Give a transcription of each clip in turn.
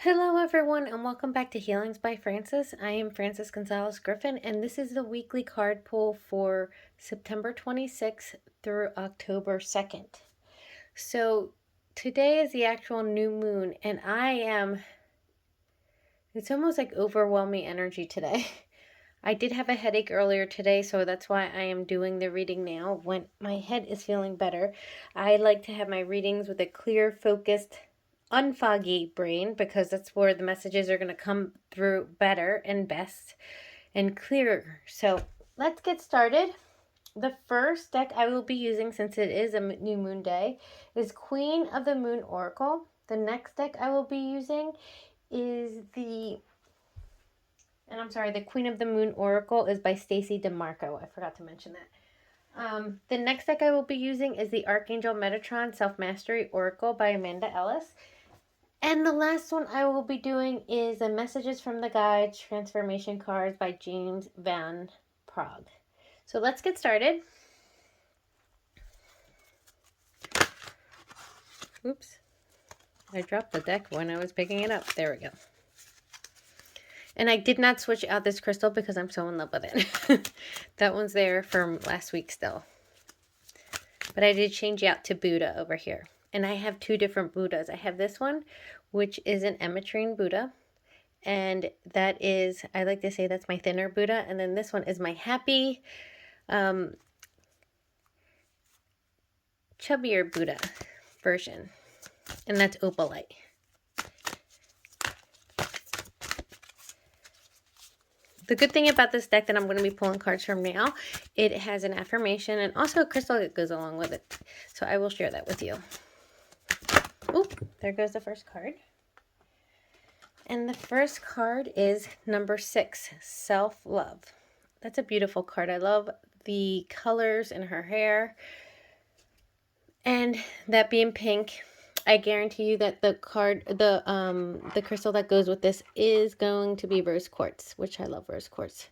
Hello, everyone, and welcome back to Healings by Francis. I am Francis Gonzalez Griffin, and this is the weekly card pull for September 26th through October 2nd. So, today is the actual new moon, and it's almost like overwhelming energy today. I did have a headache earlier today, so that's why I am doing the reading now when my head is feeling better. I like to have my readings with a clear, focused, unfoggy brain because that's where the messages are going to come through better and best and clearer. So let's get started. The first deck I will be using, since it is a new moon day, is Queen of the Moon Oracle. The next deck I will be using is the Queen of the Moon Oracle is by Stacey DeMarco. I forgot to mention that. The next deck I will be using is the Archangel Metatron Self-Mastery Oracle by Amanda Ellis. And the last one I will be doing is the Messages from the Guides Transformation Cards by James Van Praagh. So let's get started. Oops. I dropped the deck when I was picking it up. There we go. And I did not switch out this crystal because I'm so in love with it. That one's there from last week still. But I did change out to Buddha over here. And I have two different Buddhas. I have this one, which is an Metatron Buddha. And that is, I like to say that's my thinner Buddha. And then this one is my happy, chubbier Buddha version. And that's opalite. The good thing about this deck that I'm going to be pulling cards from now, it has an affirmation and also a crystal that goes along with it. So I will share that with you. Oop, there goes the first card. And the first card is number 6, Self-Love. That's a beautiful card. I love the colors in her hair. And that being pink, I guarantee you that the crystal that goes with this is going to be rose quartz, which I love rose quartz.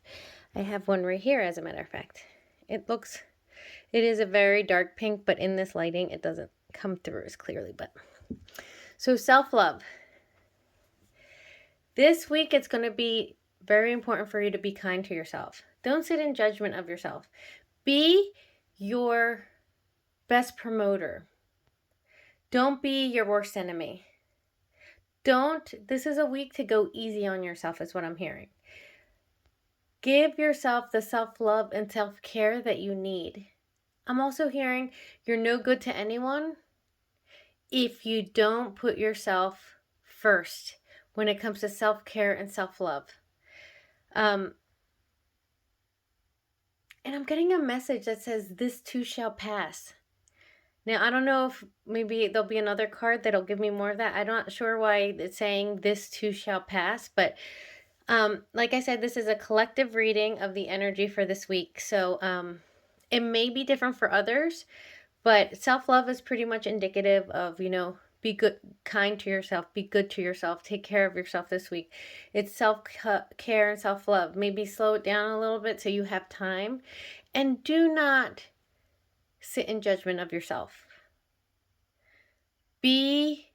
I have one right here, as a matter of fact. It is a very dark pink, but in this lighting, it doesn't come through as clearly. But so self-love. This week, it's going to be very important for you to be kind to yourself. Don't sit in judgment of yourself. Be your best promoter. Don't be your worst enemy. This is a week to go easy on yourself, is what I'm hearing. Give yourself the self-love and self-care that you need. I'm also hearing you're no good to anyone if you don't put yourself first when it comes to self-care and self-love. And I'm getting a message that says, this too shall pass. Now, I don't know if maybe there'll be another card that'll give me more of that. I'm not sure why it's saying this too shall pass. But like I said, this is a collective reading of the energy for this week. So it may be different for others. But self-love is pretty much indicative of, be good, kind to yourself, be good to yourself, take care of yourself this week. It's self-care and self-love. Maybe slow it down a little bit so you have time. And do not sit in judgment of yourself. Be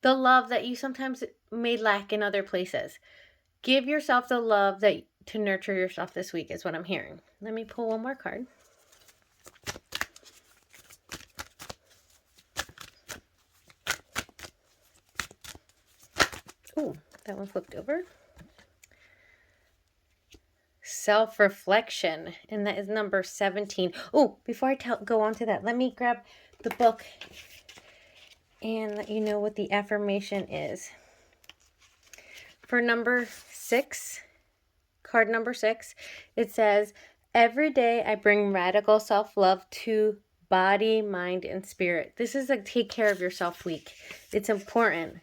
the love that you sometimes may lack in other places. Give yourself the love to nurture yourself this week is what I'm hearing. Let me pull one more card. Oh, that one flipped over. Self-reflection, and that is number 17. Oh, before I go on to that, let me grab the book and let you know what the affirmation is. For number 6, card number 6, it says, every day I bring radical self-love to body, mind, and spirit. This is a take care of yourself week. It's important.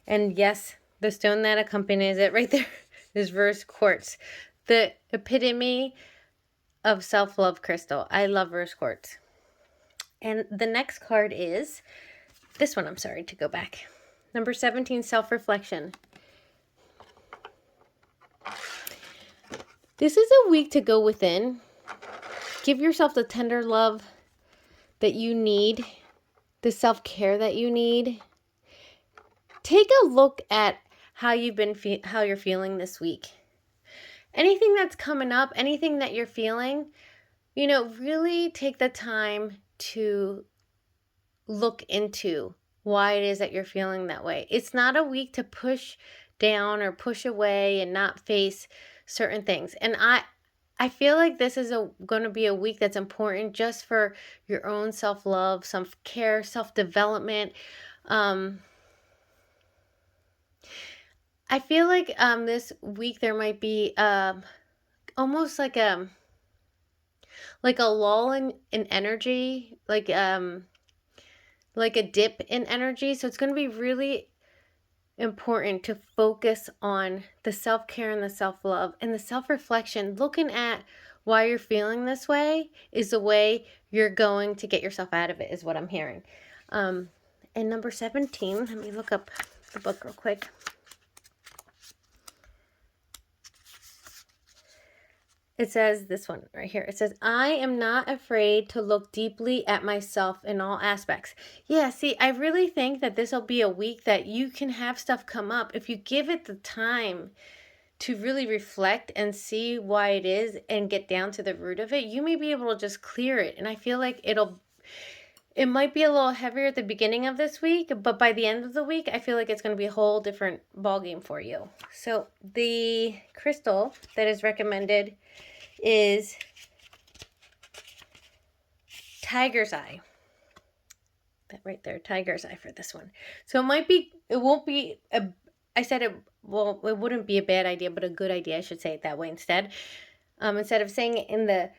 And yes, the stone that accompanies it right there is rose quartz. The epitome of self-love crystal. I love rose quartz. And the next card is this one. I'm sorry to go back. Number 17, self-reflection. This is a week to go within. Give yourself the tender love that you need, the self-care that you need. take a look at how you're feeling this week. Anything that's coming up, anything that you're feeling, really take the time to look into why it is that you're feeling that way. It's not a week to push down or push away and not face certain things. And I feel like this is going to be a week that's important just for your own self-love, self-care, self-development. I feel like this week there might be almost like a lull in energy, like a dip in energy. So it's going to be really important to focus on the self-care and the self-love and the self-reflection. Looking at why you're feeling this way is the way you're going to get yourself out of it, is what I'm hearing. And number 17, let me look up the book real quick. It says this one right here. It says, I am not afraid to look deeply at myself in all aspects. Yeah, see, I really think that this will be a week that you can have stuff come up. If you give it the time to really reflect and see why it is and get down to the root of it, you may be able to just clear it. And I feel like it might be a little heavier at the beginning of this week, but by the end of the week, I feel like it's going to be a whole different ballgame for you. So the crystal that is recommended is Tiger's Eye. That right there, Tiger's Eye for this one. So it wouldn't be a bad idea, but a good idea. I should say it that way instead. Instead of saying it in the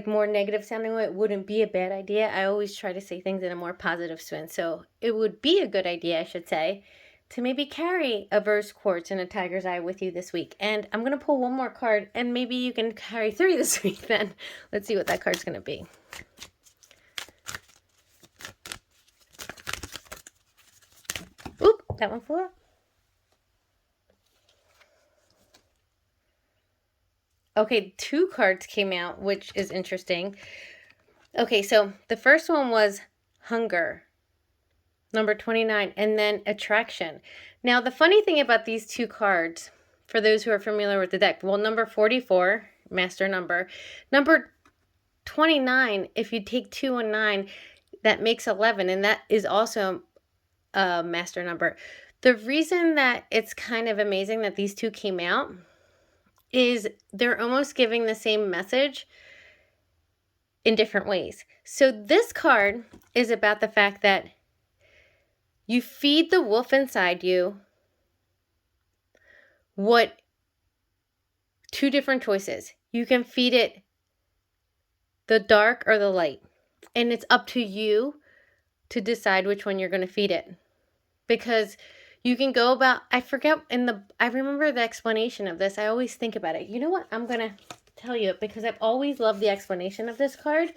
more negative sounding way, it wouldn't be a bad idea. I always try to say things in a more positive spin. So it would be a good idea, I should say, to maybe carry a rose quartz and a Tiger's Eye with you this week. And I'm going to pull one more card, and maybe you can carry 3 this week then. Let's see what that card's going to be. Oop, that one flew up. Okay, 2 cards came out, which is interesting. Okay, so the first one was Hunger, number 29, and then Attraction. Now, the funny thing about these 2 cards, for those who are familiar with the deck, well, number 44, master number. Number 29, if you take 2 and 9, that makes 11, and that is also a master number. The reason that it's kind of amazing that these 2 came out is they're almost giving the same message in different ways. So this card is about the fact that you feed the wolf inside you 2 different choices. You can feed it the dark or the light. And it's up to you to decide which one you're going to feed it. Because you can go about, I remember the explanation of this. I always think about it. You know what? I'm going to tell you it because I've always loved the explanation of this card,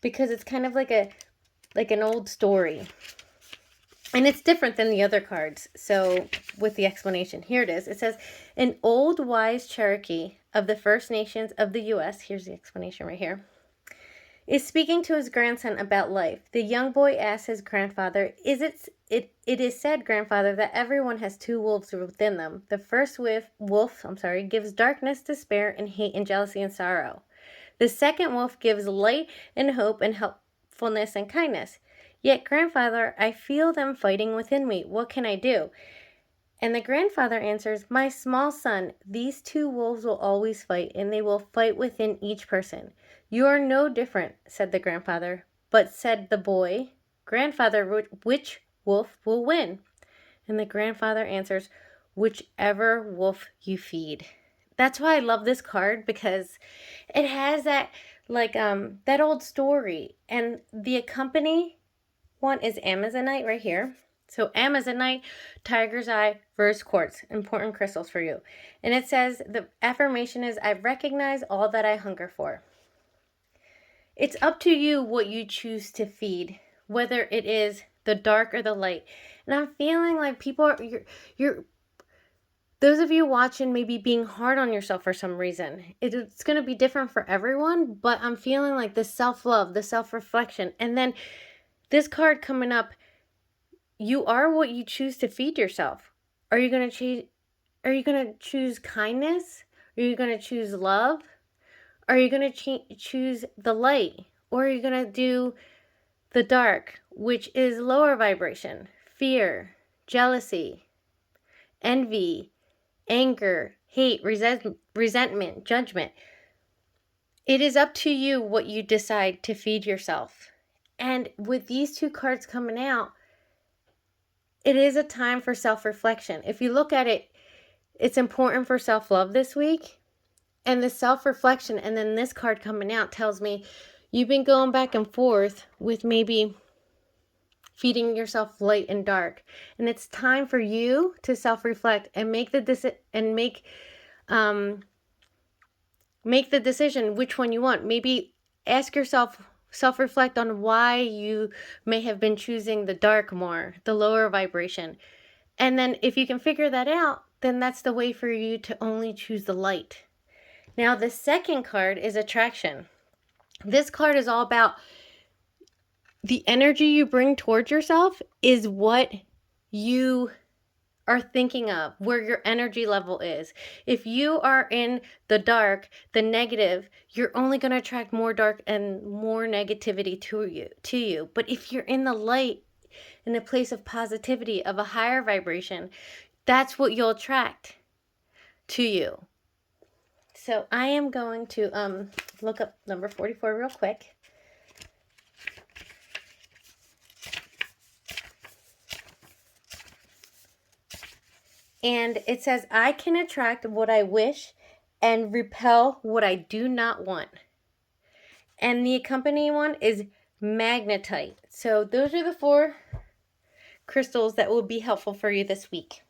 because it's kind of like an old story. And it's different than the other cards. So with the explanation, here it is. It says, an old wise Cherokee of the First Nations of the U.S., here's the explanation right here, is speaking to his grandson about life. The young boy asks his grandfather, it is said, grandfather, that everyone has 2 wolves within them. The first wolf gives darkness, despair, and hate, and jealousy, and sorrow. The second wolf gives light and hope and helpfulness and kindness. Yet, grandfather, I feel them fighting within me. What can I do? And the grandfather answers, my small son, these 2 wolves will always fight, and they will fight within each person. You are no different, said the grandfather. But said the boy, grandfather, which wolf will win? And the grandfather answers, whichever wolf you feed. That's why I love this card, because it has that that old story. And the accompany one is Amazonite right here. So Amazonite, Tiger's Eye, rose quartz, important crystals for you. And it says, the affirmation is, I recognize all that I hunger for. It's up to you what you choose to feed, whether it is the dark or the light. And I'm feeling like people are, those of you watching may be being hard on yourself for some reason. It's going to be different for everyone, but I'm feeling like the self-love, the self-reflection. And then this card coming up, you are what you choose to feed yourself. Are you going to choose kindness? Are you going to choose love? Are you going to choose the light? Or are you going to do the dark, which is lower vibration, fear, jealousy, envy, anger, hate, resentment, judgment? It is up to you what you decide to feed yourself. And with these two cards coming out, it is a time for self-reflection. If you look at it, it's important for self-love this week. And the self-reflection, and then this card coming out tells me you've been going back and forth with maybe feeding yourself light and dark. And it's time for you to self-reflect and make the decision which one you want. Maybe ask yourself, self-reflect on why you may have been choosing the dark more, the lower vibration. And then if you can figure that out, then that's the way for you to only choose the light. Now, the second card is attraction. This card is all about the energy you bring towards yourself is what you are thinking of, where your energy level is. If you are in the dark, the negative, you're only going to attract more dark and more negativity to you. But if you're in the light, in a place of positivity, of a higher vibration, that's what you'll attract to you. So I am going to look up number 44 real quick. And it says, I can attract what I wish and repel what I do not want. And the accompanying one is magnetite. So those are the 4 crystals that will be helpful for you this week.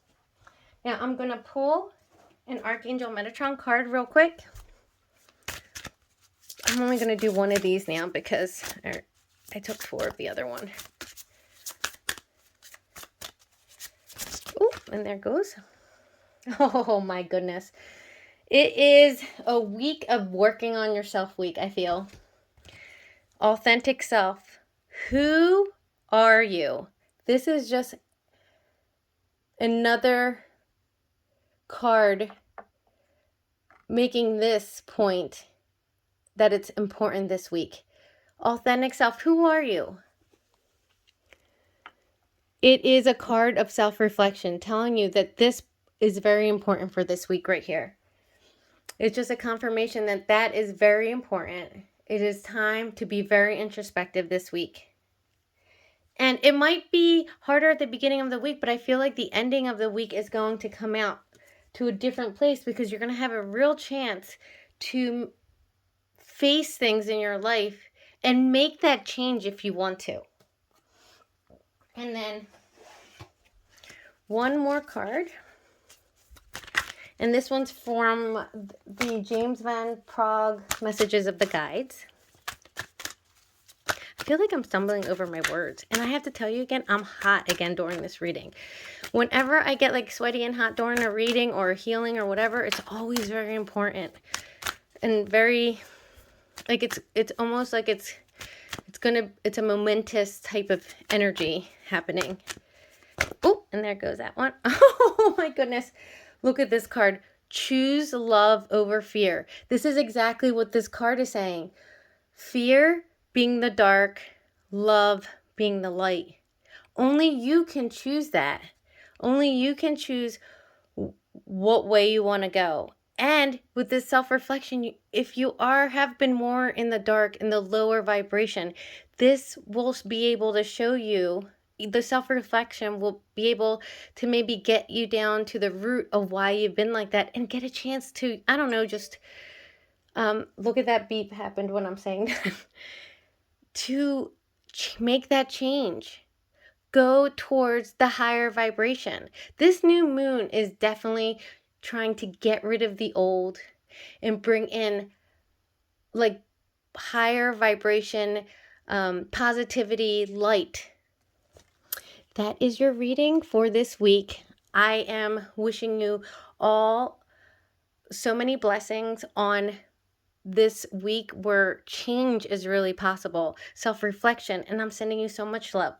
Now I'm going to pull an Archangel Metatron card real quick. I'm only going to do one of these now because I took 4 of the other one. Oh, and there goes. Oh my goodness. It is a week of working on yourself week, I feel. Authentic self. Who are you? This is just another card making this point that it's important this week. Authentic self. Who are you? It is a card of self-reflection telling you that this is very important for this week right here. It's just a confirmation that that is very important. It is time to be very introspective this week. And it might be harder at the beginning of the week, but I feel like the ending of the week is going to come out to a different place because you're going to have a real chance to face things in your life and make that change if you want to. And then one more card. And this one's from the James Van Praagh Messages of the Guides. I feel like I'm stumbling over my words. And I have to tell you again, I'm hot again during this reading. Whenever I get like sweaty and hot during a reading or a healing or whatever, it's always very important. And very, like it's almost like it's a momentous type of energy happening. Oh, and there goes that one. Oh my goodness. Look at this card. Choose love over fear. This is exactly what this card is saying. Fear being the dark, love being the light. Only you can choose that. Only you can choose what way you want to go. And with this self-reflection, if you have been more in the dark, in the lower vibration, this will be able to show you, the self-reflection will be able to maybe get you down to the root of why you've been like that and get a chance to, I don't know, just look at that beep happened when I'm saying that. To make that change. Go towards the higher vibration. This new moon is definitely trying to get rid of the old and bring in like higher vibration, positivity, light. That is your reading for this week. I am wishing you all so many blessings on this week where change is really possible, self-reflection, and I'm sending you so much love.